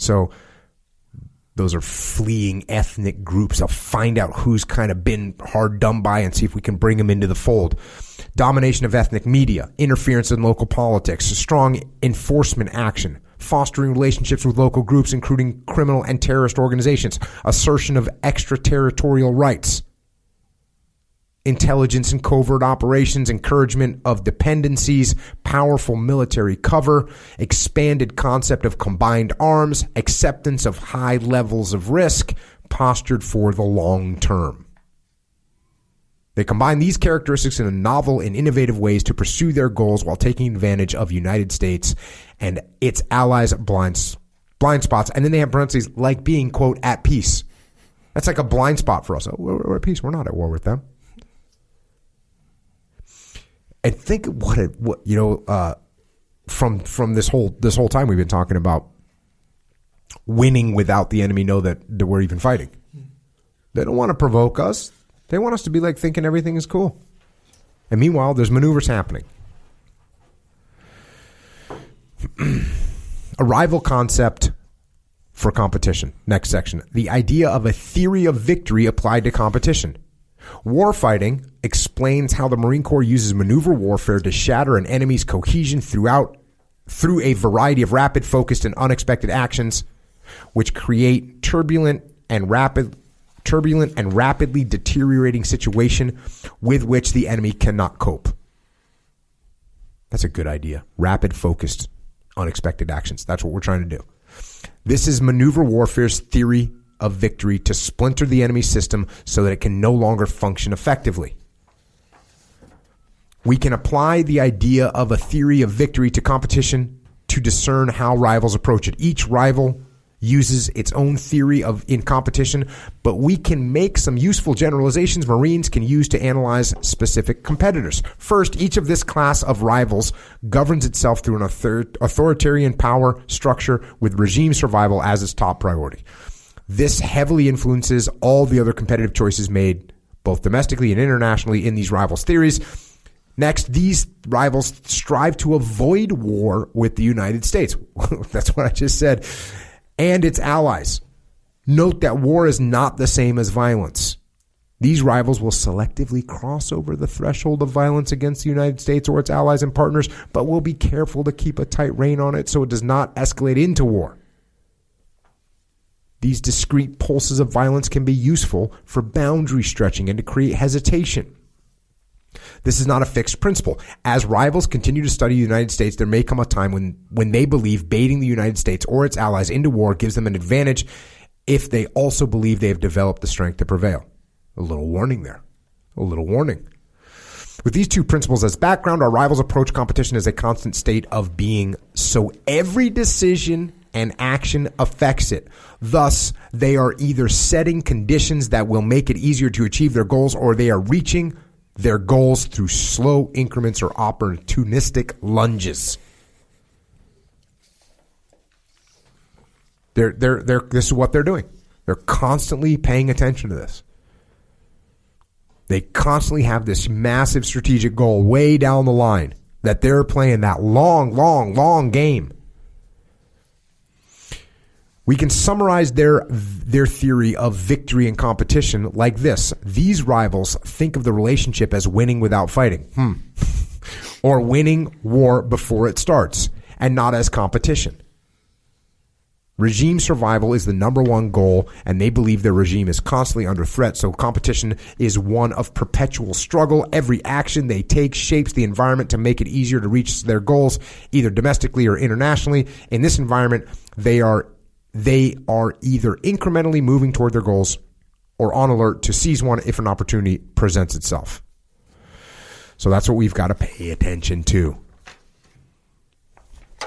So those are fleeing ethnic groups. I'll find out who's kind of been hard done by and see if we can bring them into the fold. Domination of ethnic media, interference in local politics, strong enforcement action, fostering relationships with local groups, including criminal and terrorist organizations, assertion of extraterritorial rights, intelligence and covert operations, encouragement of dependencies, powerful military cover, expanded concept of combined arms, acceptance of high levels of risk, postured for the long term. They combine these characteristics in novel and innovative ways to pursue their goals while taking advantage of United States and its allies' blind spots. And then they have parentheses like being, quote, at peace. That's like a blind spot for us. Oh, we're at peace. We're not at war with them. And think from this whole time we've been talking about winning without the enemy know that we're even fighting. They don't want to provoke us. They want us to be like thinking everything is cool. And meanwhile, there's maneuvers happening. A rival concept for competition. Next section. The idea of a theory of victory applied to competition. Warfighting explains how the Marine Corps uses maneuver warfare to shatter an enemy's cohesion through a variety of rapid, focused, and unexpected actions, which create turbulent and rapidly deteriorating situation with which the enemy cannot cope. That's a good idea. Rapid, focused, unexpected actions. That's what we're trying to do. This is maneuver warfare's theory of victory to splinter the enemy system so that it can no longer function effectively. We can apply the idea of a theory of victory to competition to discern how rivals approach it. Each rival uses its own theory in competition, but we can make some useful generalizations Marines can use to analyze specific competitors. First, each of this class of rivals governs itself through an authoritarian power structure with regime survival as its top priority. This heavily influences all the other competitive choices made both domestically and internationally in these rivals' theories. Next, these rivals strive to avoid war with the United States. That's what I just said. And its allies. Note that war is not the same as violence. These rivals will selectively cross over the threshold of violence against the United States or its allies and partners, but will be careful to keep a tight rein on it so it does not escalate into war. These discrete pulses of violence can be useful for boundary stretching and to create hesitation. This is not a fixed principle. As rivals continue to study the United States, there may come a time when they believe baiting the United States or its allies into war gives them an advantage if they also believe they have developed the strength to prevail. A little warning there. A little warning. With these two principles as background, our rivals approach competition as a constant state of being, so every decision and action affects it. Thus, they are either setting conditions that will make it easier to achieve their goals, or they are reaching their goals through slow increments or opportunistic lunges. This is what they're doing. They're constantly paying attention to this. They constantly have this massive strategic goal way down the line that they're playing that long game. We can summarize their theory of victory and competition like this. These rivals think of the relationship as winning without fighting, or winning war before it starts, and not as competition. Regime survival is the number one goal, and they believe their regime is constantly under threat, so competition is one of perpetual struggle. Every action they take shapes the environment to make it easier to reach their goals, either domestically or internationally. In this environment, they are either incrementally moving toward their goals or on alert to seize one if an opportunity presents itself. So that's what we've got to pay attention to.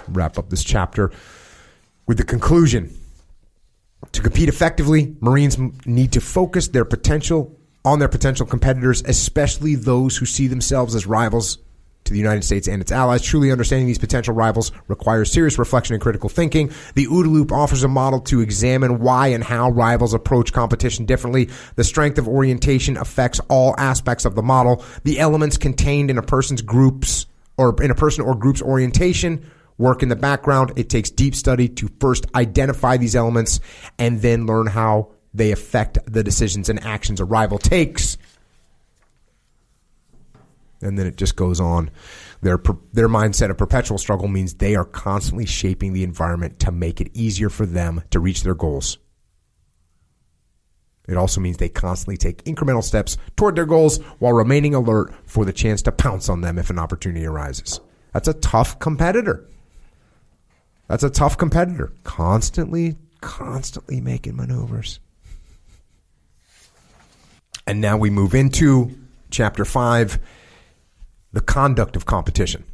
Wrap up this chapter with the conclusion. To compete effectively, Marines need to focus on their potential competitors, especially those who see themselves as rivals to the United States and its allies. Truly understanding these potential rivals requires serious reflection and critical thinking. The OODA loop offers a model to examine why and how rivals approach competition differently. The strength of orientation affects all aspects of the model. The elements contained in a person or group's orientation work in the background. It takes deep study to first identify these elements and then learn how they affect the decisions and actions a rival takes. And then it just goes on. Their mindset of perpetual struggle means they are constantly shaping the environment to make it easier for them to reach their goals. It also means they constantly take incremental steps toward their goals while remaining alert for the chance to pounce on them if an opportunity arises. That's a tough competitor. Constantly making maneuvers. And now we move into Chapter 5, the conduct of competition.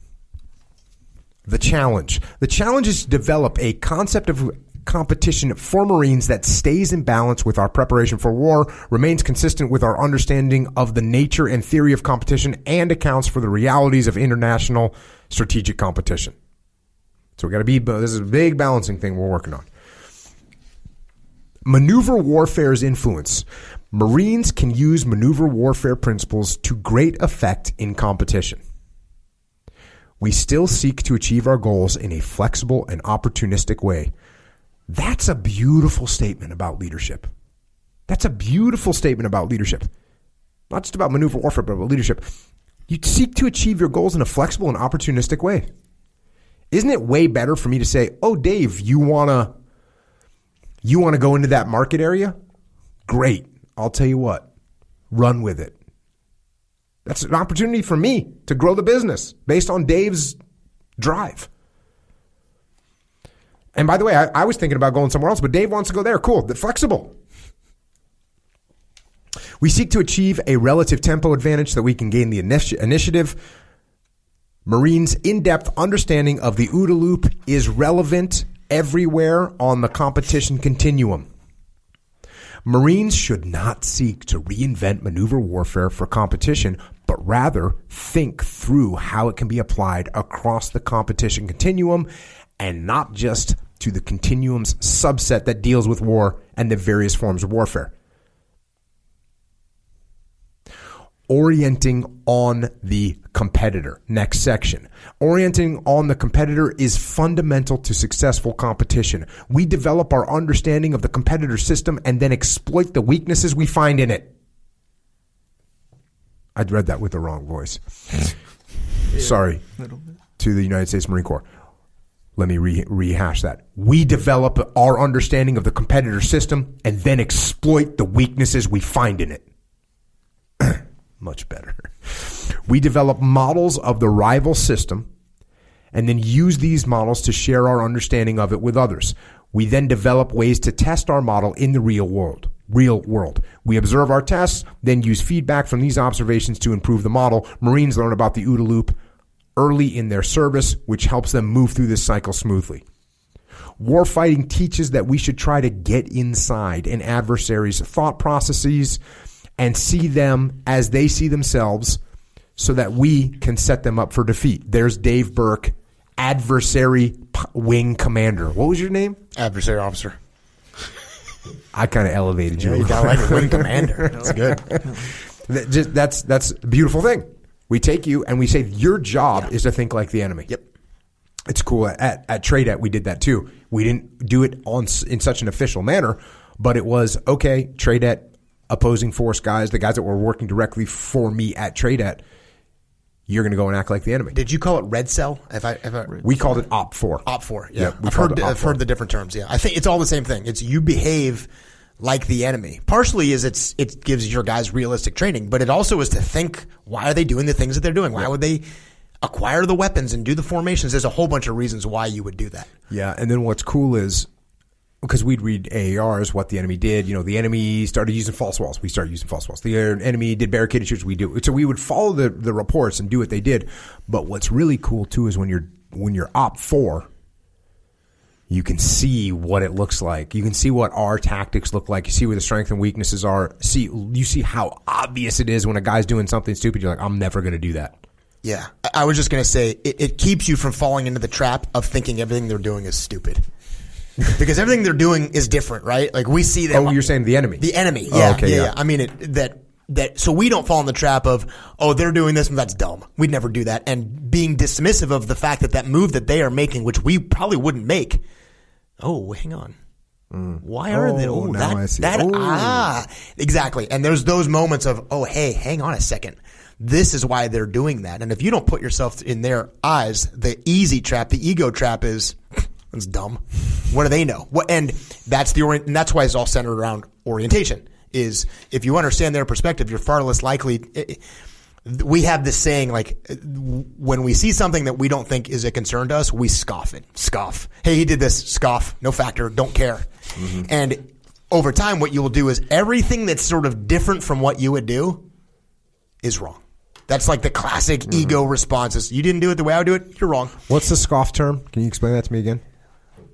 The challenge. The challenge is to develop a concept of competition for Marines that stays in balance with our preparation for war, remains consistent with our understanding of the nature and theory of competition, and accounts for the realities of international strategic competition. So we got to be, this is a big balancing thing we're working on. Maneuver warfare's influence. Marines can use maneuver warfare principles to great effect in competition. We still seek to achieve our goals in a flexible and opportunistic way. That's a beautiful statement about leadership. Not just about maneuver warfare, but about leadership. You seek to achieve your goals in a flexible and opportunistic way. Isn't it way better for me to say, oh, Dave, you want to go into that market area? Great. I'll tell you what, run with it. That's an opportunity for me to grow the business based on Dave's drive. And by the way, I was thinking about going somewhere else, but Dave wants to go there. Cool. They're flexible. We seek to achieve a relative tempo advantage so that we can gain the initiative. Marines' in-depth understanding of the OODA loop is relevant everywhere on the competition continuum. Marines should not seek to reinvent maneuver warfare for competition, but rather think through how it can be applied across the competition continuum and not just to the continuum's subset that deals with war and the various forms of warfare. Orienting on the competitor. Next section. Orienting on the competitor is fundamental to successful competition. We develop our understanding of the competitor system and then exploit the weaknesses we find in it. I'd read that with the wrong voice. Sorry to the United States Marine Corps. Let me rehash that. We develop our understanding of the competitor system and then exploit the weaknesses we find in it. Much better. We develop models of the rival system and then use these models to share our understanding of it with others. We then develop ways to test our model in the real world. We observe our tests, then use feedback from these observations to improve the model. Marines learn about the OODA loop early in their service, which helps them move through this cycle smoothly. Warfighting teaches that we should try to get inside an adversary's thought processes and see them as they see themselves so that we can set them up for defeat. There's Dave Burke, adversary wing commander. What was your name? Adversary officer. I kind of elevated you. You got like a wing commander. That's good. That's a beautiful thing. We take you and we say your job is to think like the enemy. Yep. It's cool. At TradeEt, we did that too. We didn't do it in such an official manner, but it was, okay, TradeEt, opposing force guys, the guys that were working directly for me at TradeEt, you're going to go and act like the enemy. Did you call it Red Cell? We called it Op 4. Op 4, yeah. Yeah, I've heard the different terms, yeah. I think it's all the same thing. It's you behave like the enemy. Partially is it gives your guys realistic training, but it also is to think, why are they doing the things that they're doing? Why would they acquire the weapons and do the formations? There's a whole bunch of reasons why you would do that. Yeah, and then what's cool is, because we'd read AARs, what the enemy did. You know, the enemy started using false walls. We started using false walls. The enemy did barricaded shoots. We do. So we would follow the reports and do what they did. But what's really cool too is when you're Op 4, you can see what it looks like. You can see what our tactics look like. You see where the strengths and weaknesses are. You see how obvious it is when a guy's doing something stupid. You're like, I'm never going to do that. Yeah. I was just going to say, it keeps you from falling into the trap of thinking everything they're doing is stupid. Because everything they're doing is different, right? Like we see them. Oh, you're saying the enemy? The enemy, yeah. Oh, okay, yeah. I mean, that so we don't fall in the trap of, oh, they're doing this and that's dumb. We'd never do that. And being dismissive of the fact that move that they are making, which we probably wouldn't make. Oh, hang on. Why are they? Oh, now I see. Exactly. And there's those moments of, oh, hey, hang on a second. This is why they're doing that. And if you don't put yourself in their eyes, the easy trap, the ego trap is, that's dumb. What do they know? And that's and that's why it's all centered around orientation. Is if you understand their perspective, you're far less likely. We have this saying, like, when we see something that we don't think is a concern to us, we scoff it. Scoff. Hey, he did this. Scoff. No factor. Don't care. Mm-hmm. And over time, what you will do is everything that's sort of different from what you would do is wrong. That's like the classic ego responses. You didn't do it the way I would do it. You're wrong. What's the scoff term? Can you explain that to me again?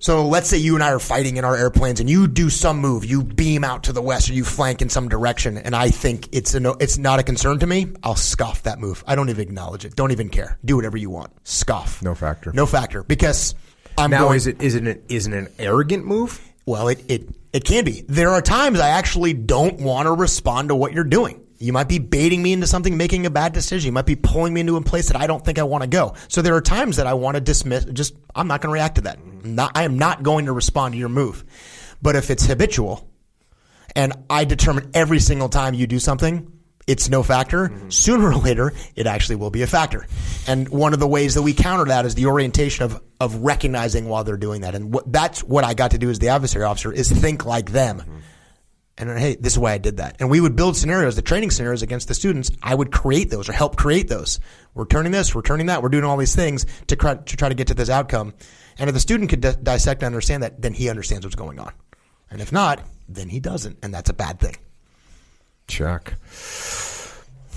So let's say you and I are fighting in our airplanes and you do some move, you beam out to the west or you flank in some direction, and I think it's not a concern to me. I'll scoff that move. I don't even acknowledge it. Don't even care. Do whatever you want. Scoff. No factor. No factor. Because is it an arrogant move? Well, it can be. There are times I actually don't want to respond to what you're doing. You might be baiting me into something, making a bad decision. You might be pulling me into a place that I don't think I want to go. So there are times that I want to dismiss. I'm not going to react to that. I am not going to respond to your move. But if it's habitual, and I determine every single time you do something, it's no factor. Mm-hmm. Sooner or later, it actually will be a factor. And one of the ways that we counter that is the orientation of recognizing while they're doing that. And that's what I got to do as the adversary officer, is think like them. Mm-hmm. And hey, this is why I did that. And we would build scenarios, the training scenarios against the students. I would create those or help create those. We're turning this, we're turning that, we're doing all these things to try to get to this outcome. And if the student could dissect and understand that, then he understands what's going on. And if not, then he doesn't. And that's a bad thing. Check.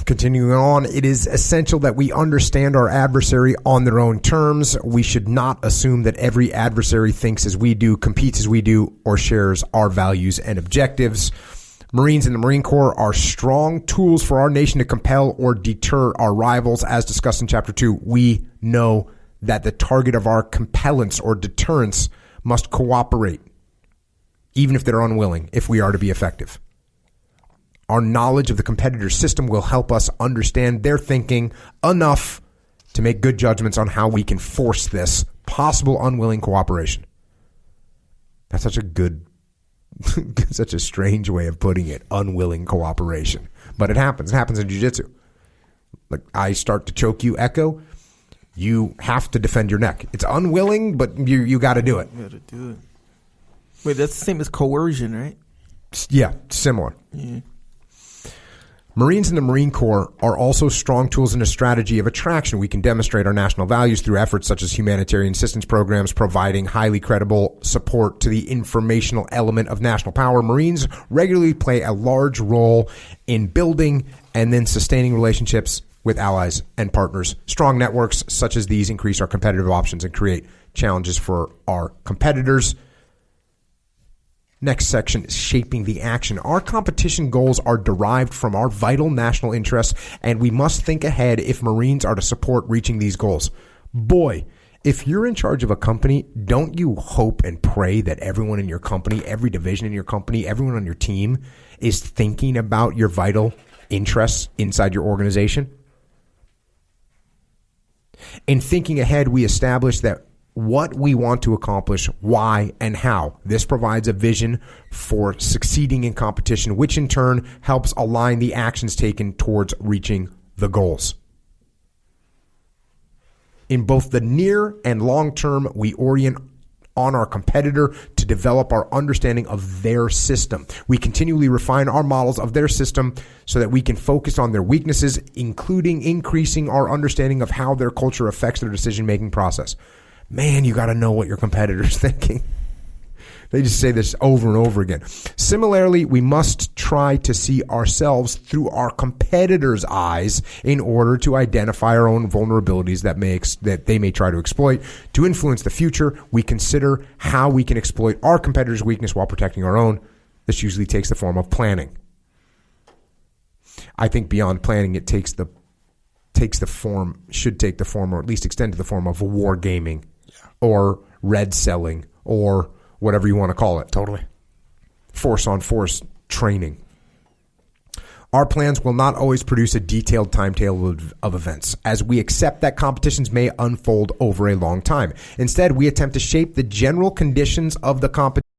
Continuing on, it is essential that we understand our adversary on their own terms. We should not assume that every adversary thinks as we do, competes as we do, or shares our values and objectives. Marines in the Marine Corps are strong tools for our nation to compel or deter our rivals. As discussed in Chapter 2, we know that the target of our compellence or deterrence must cooperate, even if they're unwilling, if we are to be effective. Our knowledge of the competitor's system will help us understand their thinking enough to make good judgments on how we can force this possible unwilling cooperation. That's such a good, such a strange way of putting it, unwilling cooperation. But it happens. It happens in jiu-jitsu. Like, I start to choke you, Echo, you have to defend your neck. It's unwilling, but you got to do it. You got to do it. Wait, that's the same as coercion, right? Yeah, similar. Yeah. Marines in the Marine Corps are also strong tools in a strategy of attraction. We can demonstrate our national values through efforts such as humanitarian assistance programs, providing highly credible support to the informational element of national power. Marines regularly play a large role in building and then sustaining relationships with allies and partners. Strong networks such as these increase our competitive options and create challenges for our competitors. Next section is shaping the action. Our competition goals are derived from our vital national interests, and we must think ahead if Marines are to support reaching these goals. Boy, if you're in charge of a company, don't you hope and pray that everyone in your company, every division in your company, everyone on your team is thinking about your vital interests inside your organization? In thinking ahead, we establish that what we want to accomplish, why, and how. This provides a vision for succeeding in competition, which in turn helps align the actions taken towards reaching the goals. In both the near and long term, we orient on our competitor to develop our understanding of their system. We continually refine our models of their system so that we can focus on their weaknesses, including increasing our understanding of how their culture affects their decision-making process. Man, you got to know what your competitor's thinking. They just say this over and over again. Similarly, we must try to see ourselves through our competitors' eyes in order to identify our own vulnerabilities that they may try to exploit. To influence the future, we consider how we can exploit our competitors' weakness while protecting our own. This usually takes the form of planning. I think beyond planning, it should take the form, or at least extend to the form of wargaming. Or red selling, or whatever you want to call it. Totally. Force on force training. Our plans will not always produce a detailed timetable of events, as we accept that competitions may unfold over a long time. Instead, we attempt to shape the general conditions of the competition